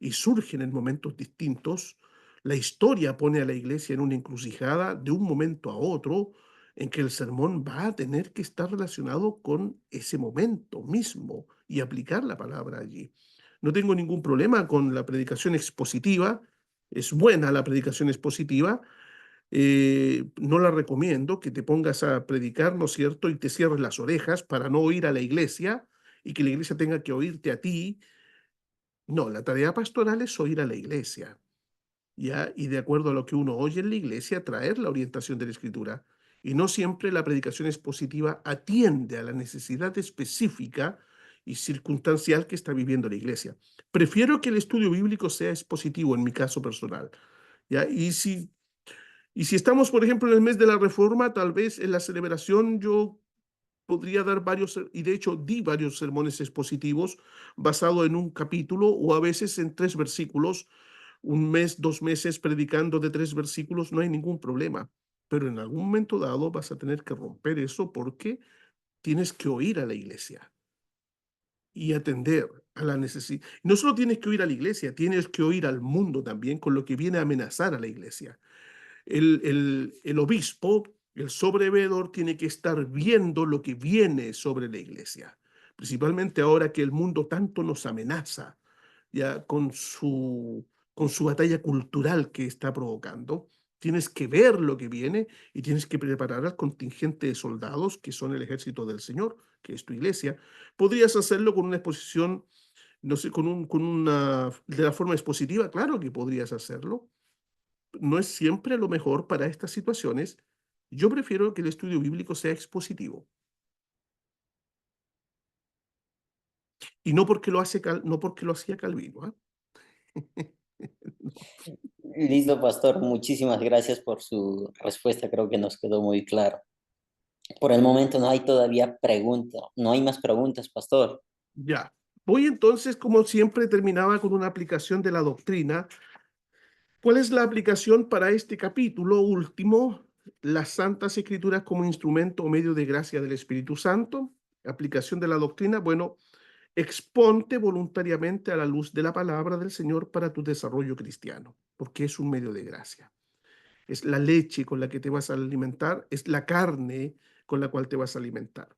y surgen en momentos distintos. La historia pone a la iglesia en una encrucijada de un momento a otro en que el sermón va a tener que estar relacionado con ese momento mismo y aplicar la palabra allí. No tengo ningún problema con la predicación expositiva. Es buena la predicación expositiva. No la recomiendo que te pongas a predicar, ¿no es cierto? Y te cierres las orejas para no oír a la iglesia y que la iglesia tenga que oírte a ti. No, la tarea pastoral es oír a la iglesia. ¿ya? Y de acuerdo a lo que uno oye en la iglesia, traer la orientación de la Escritura. Y no siempre la predicación expositiva atiende a la necesidad específica y circunstancial que está viviendo la iglesia. Prefiero que el estudio bíblico sea expositivo en mi caso personal, ¿ya? Y si estamos, por ejemplo, en el mes de la Reforma, tal vez en la celebración yo podría dar varios, y de hecho di varios sermones expositivos basados en un capítulo o a veces en 3 versículos, un mes, 2 meses predicando de 3 versículos, no hay ningún problema. Pero en algún momento dado vas a tener que romper eso porque tienes que oír a la iglesia y atender a la necesidad. No solo tienes que oír a la iglesia, tienes que oír al mundo también con lo que viene a amenazar a la iglesia. El obispo, el sobreveedor, tiene que estar viendo lo que viene sobre la iglesia, principalmente ahora que el mundo tanto nos amenaza, ya con su batalla cultural que está provocando. Tienes que ver lo que viene y tienes que preparar al contingente de soldados que son el ejército del Señor, que es tu iglesia. Podrías hacerlo con una exposición, no sé, de la forma expositiva, claro que podrías hacerlo. No es siempre lo mejor para estas situaciones. Yo prefiero que el estudio bíblico sea expositivo. Y no porque no porque lo hacía Calvino, ¿ah? Listo, pastor. Muchísimas gracias por su respuesta. Creo que nos quedó muy claro. Por el momento no hay todavía pregunta. No hay más preguntas, pastor. Ya. Voy entonces, como siempre, terminaba con una aplicación de la doctrina. ¿Cuál es la aplicación para este capítulo último? Las Santas Escrituras como instrumento o medio de gracia del Espíritu Santo. Aplicación de la doctrina. Bueno, exponte voluntariamente a la luz de la palabra del Señor para tu desarrollo cristiano, porque es un medio de gracia. Es la leche con la que te vas a alimentar, es la carne con la cual te vas a alimentar.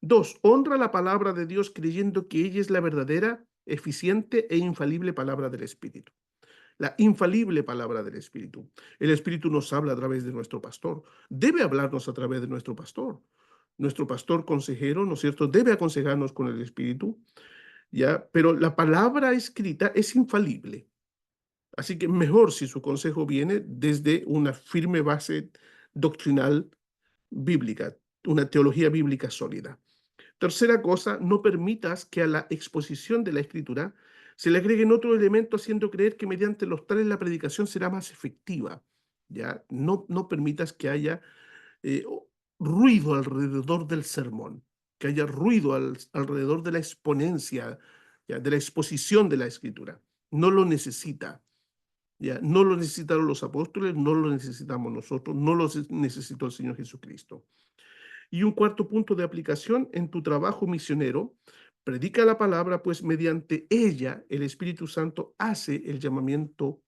2, honra la palabra de Dios creyendo que ella es la verdadera, eficiente e infalible palabra del Espíritu. La infalible palabra del Espíritu. El Espíritu nos habla a través de nuestro pastor. Debe hablarnos a través de nuestro pastor. Nuestro pastor consejero, ¿no es cierto? Debe aconsejarnos con el Espíritu, ¿ya? Pero la palabra escrita es infalible. Así que mejor si su consejo viene desde una firme base doctrinal bíblica, una teología bíblica sólida. Tercera cosa, no permitas que a la exposición de la escritura se le agreguen otro elemento haciendo creer que mediante los tales la predicación será más efectiva. ¿Ya? No permitas que haya eh, ruido alrededor del sermón, que haya ruido alrededor de la exponencia, ¿ya? De la exposición de la escritura. No lo necesita. ¿Ya? No lo necesitaron los apóstoles, no lo necesitamos nosotros, no lo necesitó el Señor Jesucristo. Y un cuarto punto de aplicación en tu trabajo misionero, predica la palabra, pues mediante ella el Espíritu Santo hace el llamamiento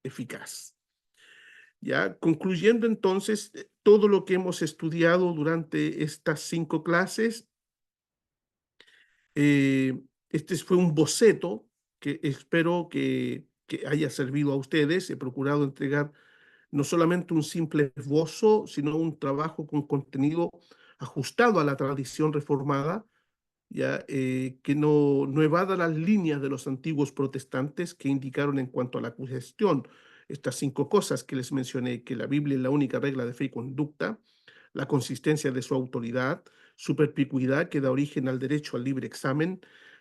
eficaz. Ya, concluyendo entonces todo lo que hemos estudiado durante estas 5 clases, este fue un boceto que espero que haya servido a ustedes. He procurado entregar no solamente un simple esbozo, sino un trabajo con contenido ajustado a la tradición reformada, ya, que no evada las líneas de los antiguos protestantes que indicaron en cuanto a la cuestión estas 5 cosas que les mencioné, que la Biblia es la única regla de fe y conducta, la consistencia de su autoridad, su perspicuidad que da origen al derecho al libre examen,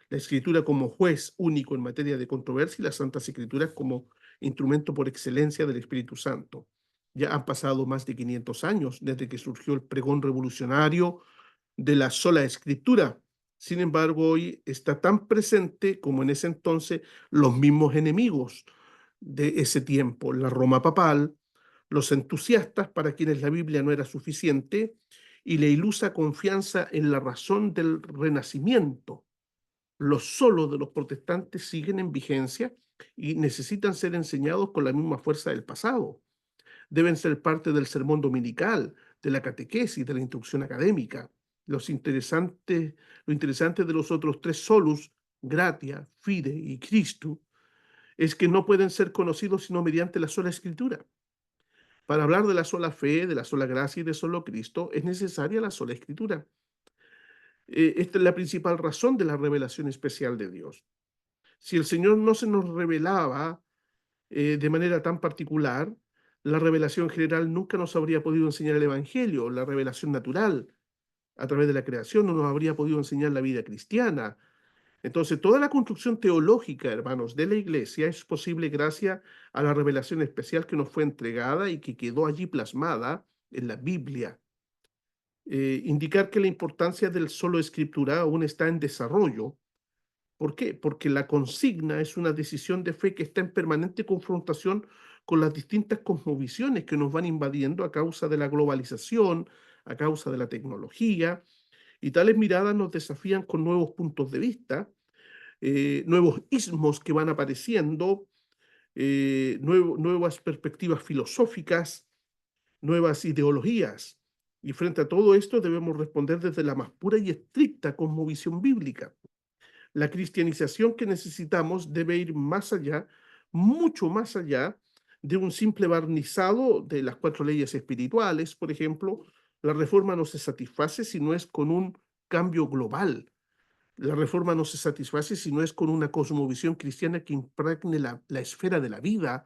la escritura como juez único en materia de controversia y las santas escrituras como instrumento por excelencia del Espíritu Santo. Ya han pasado más de 500 años desde que surgió el pregón revolucionario de la sola escritura. Sin embargo, hoy está tan presente como en ese entonces los mismos enemigos de ese tiempo, la Roma papal, los entusiastas para quienes la Biblia no era suficiente y la ilusa confianza en la razón del renacimiento. Los solos de los protestantes siguen en vigencia y necesitan ser enseñados con la misma fuerza del pasado. Deben ser parte del sermón dominical, de la catequesis, de la instrucción académica. Lo interesante de los otros 3 solus, gratia, fide y Christus, es que no pueden ser conocidos sino mediante la sola escritura. Para hablar de la sola fe, de la sola gracia y de solo Cristo, es necesaria la sola escritura. Esta es la principal razón de la revelación especial de Dios. Si el Señor no se nos revelaba de manera tan particular, la revelación general nunca nos habría podido enseñar el Evangelio, la revelación natural a través de la creación no nos habría podido enseñar la vida cristiana. Entonces, toda la construcción teológica, hermanos, de la iglesia es posible gracias a la revelación especial que nos fue entregada y que quedó allí plasmada en la Biblia. Indicar que la importancia del solo escritura aún está en desarrollo. ¿Por qué? Porque la consigna es una decisión de fe que está en permanente confrontación con las distintas cosmovisiones que nos van invadiendo a causa de la globalización, a causa de la tecnología, y tales miradas nos desafían con nuevos puntos de vista, nuevos ismos que van apareciendo, nuevas perspectivas filosóficas, nuevas ideologías. Y frente a todo esto debemos responder desde la más pura y estricta cosmovisión bíblica. La cristianización que necesitamos debe ir más allá, mucho más allá de un simple barnizado de las 4 leyes espirituales, por ejemplo. La reforma no se satisface si no es con un cambio global. La reforma no se satisface si no es con una cosmovisión cristiana que impregne la esfera de la vida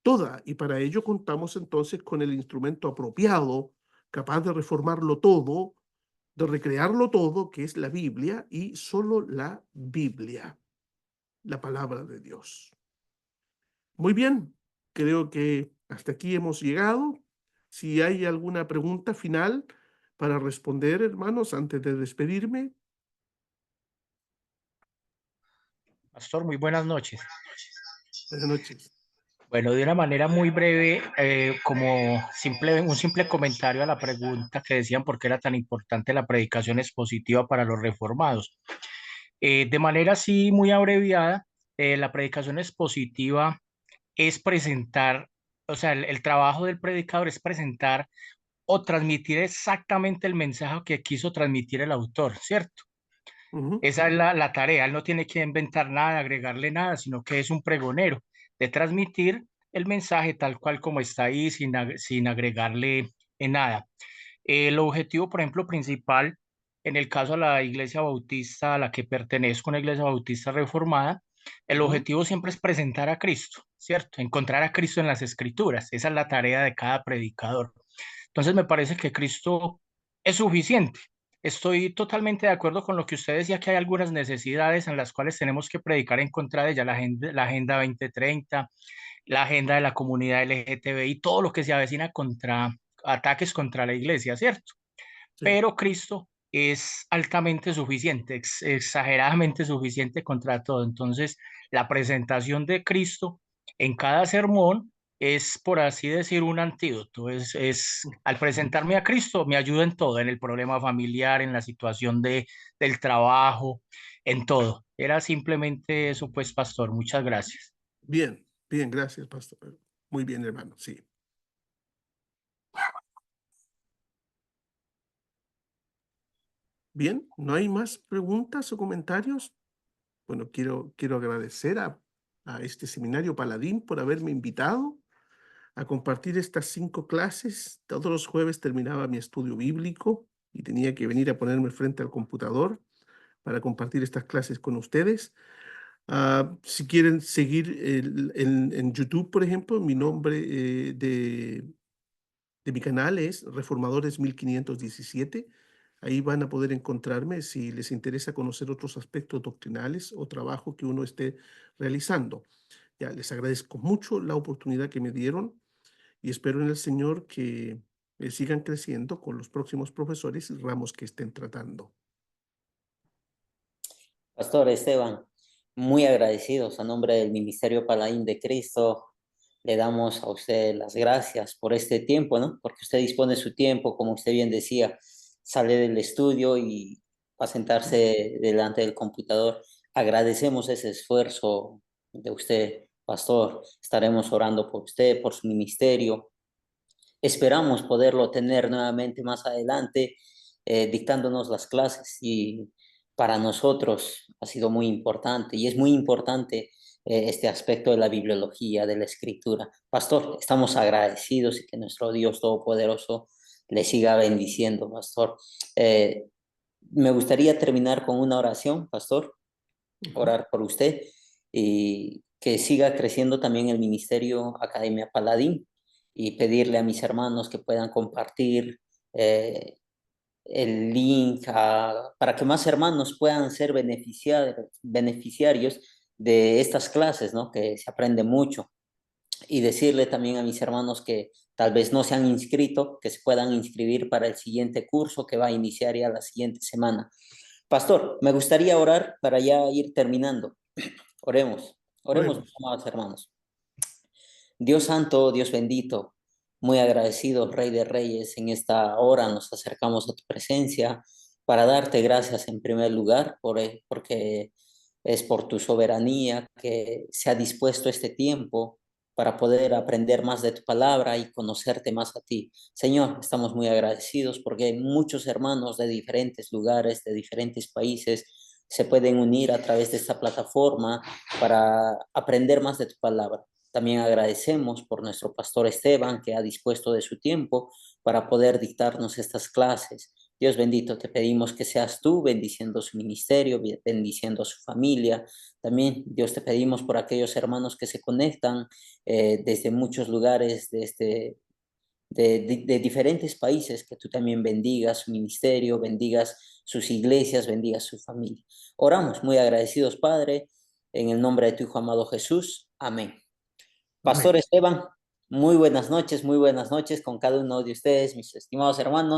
toda. Y para ello contamos entonces con el instrumento apropiado, capaz de reformarlo todo, de recrearlo todo, que es la Biblia y solo la Biblia, la palabra de Dios. Muy bien, creo que hasta aquí hemos llegado. Si hay alguna pregunta final para responder, hermanos, antes de despedirme. Pastor, muy buenas noches. Buenas noches. Bueno, de una manera muy breve, como un simple comentario a la pregunta que decían por qué era tan importante la predicación expositiva para los reformados. De manera así muy abreviada, la predicación expositiva es presentar, o sea, el trabajo del predicador es presentar o transmitir exactamente el mensaje que quiso transmitir el autor, ¿cierto? Esa es la tarea. Él no tiene que inventar nada, agregarle nada, sino que es un pregonero de transmitir el mensaje tal cual como está ahí, sin agregarle nada. El objetivo, por ejemplo, principal, en el caso de la Iglesia Bautista a la que pertenezco, una Iglesia Bautista reformada, el objetivo siempre es presentar a Cristo, ¿cierto? Encontrar a Cristo en las Escrituras. Esa es la tarea de cada predicador. Entonces me parece que Cristo es suficiente. Estoy totalmente de acuerdo con lo que usted decía, que hay algunas necesidades en las cuales tenemos que predicar en contra de ella, la Agenda 2030, la agenda de la comunidad LGTBI, todo lo que se avecina contra ataques contra la iglesia, ¿cierto? Sí. Pero Cristo es altamente suficiente, exageradamente suficiente contra todo. Entonces, la presentación de Cristo en cada sermón es, por así decir, un antídoto. Al presentarme a Cristo, me ayuda en todo, en el problema familiar, en la situación del trabajo, en todo. Era simplemente eso, pues, pastor. Muchas gracias. Bien, bien, gracias, pastor. Muy bien, hermano, sí. Bien, ¿no hay más preguntas o comentarios? Bueno, quiero agradecer a este seminario Paladín por haberme invitado a compartir estas 5 clases. Todos los jueves terminaba mi estudio bíblico y tenía que venir a ponerme frente al computador para compartir estas clases con ustedes. Si quieren seguir en YouTube, por ejemplo, mi nombre de mi canal es Reformadores 1517. Ahí van a poder encontrarme si les interesa conocer otros aspectos doctrinales o trabajo que uno esté realizando. Ya, les agradezco mucho la oportunidad que me dieron y espero en el Señor que sigan creciendo con los próximos profesores y ramos que estén tratando. Pastor Esteban, muy agradecidos a nombre del Ministerio Paladín de Cristo. Le damos a usted las gracias por este tiempo, ¿no? Porque usted dispone su tiempo, como usted bien decía, sale del estudio y va a sentarse delante del computador. Agradecemos ese esfuerzo de usted, pastor. Estaremos orando por usted, por su ministerio. Esperamos poderlo tener nuevamente más adelante, dictándonos las clases, y para nosotros ha sido muy importante y es muy importante este aspecto de la bibliología, de la escritura. Pastor, estamos agradecidos y que nuestro Dios Todopoderoso le siga bendiciendo, pastor. Me gustaría terminar con una oración, pastor, orar por usted y que siga creciendo también el Ministerio Academia Paladín, y pedirle a mis hermanos que puedan compartir el link para que más hermanos puedan ser beneficiarios de estas clases, ¿no? Que se aprende mucho. Y decirle también a mis hermanos que tal vez no se han inscrito, que se puedan inscribir para el siguiente curso que va a iniciar ya la siguiente semana. Pastor, me gustaría orar para ya ir terminando. Oremos, mis amados hermanos. Dios santo, Dios bendito, muy agradecido, Rey de Reyes, en esta hora nos acercamos a tu presencia para darte gracias en primer lugar porque es por tu soberanía que se ha dispuesto este tiempo para poder aprender más de tu palabra y conocerte más a ti. Señor, estamos muy agradecidos porque muchos hermanos de diferentes lugares, de diferentes países, se pueden unir a través de esta plataforma para aprender más de tu palabra. También agradecemos por nuestro pastor Esteban, que ha dispuesto de su tiempo para poder dictarnos estas clases. Dios bendito, te pedimos que seas tú bendiciendo su ministerio, bendiciendo a su familia. También, Dios, te pedimos por aquellos hermanos que se conectan desde muchos lugares de diferentes países, que tú también bendigas su ministerio, bendigas sus iglesias, bendigas su familia. Oramos muy agradecidos, Padre, en el nombre de tu Hijo amado Jesús. Amén. Pastor Esteban, muy buenas noches con cada uno de ustedes, mis estimados hermanos.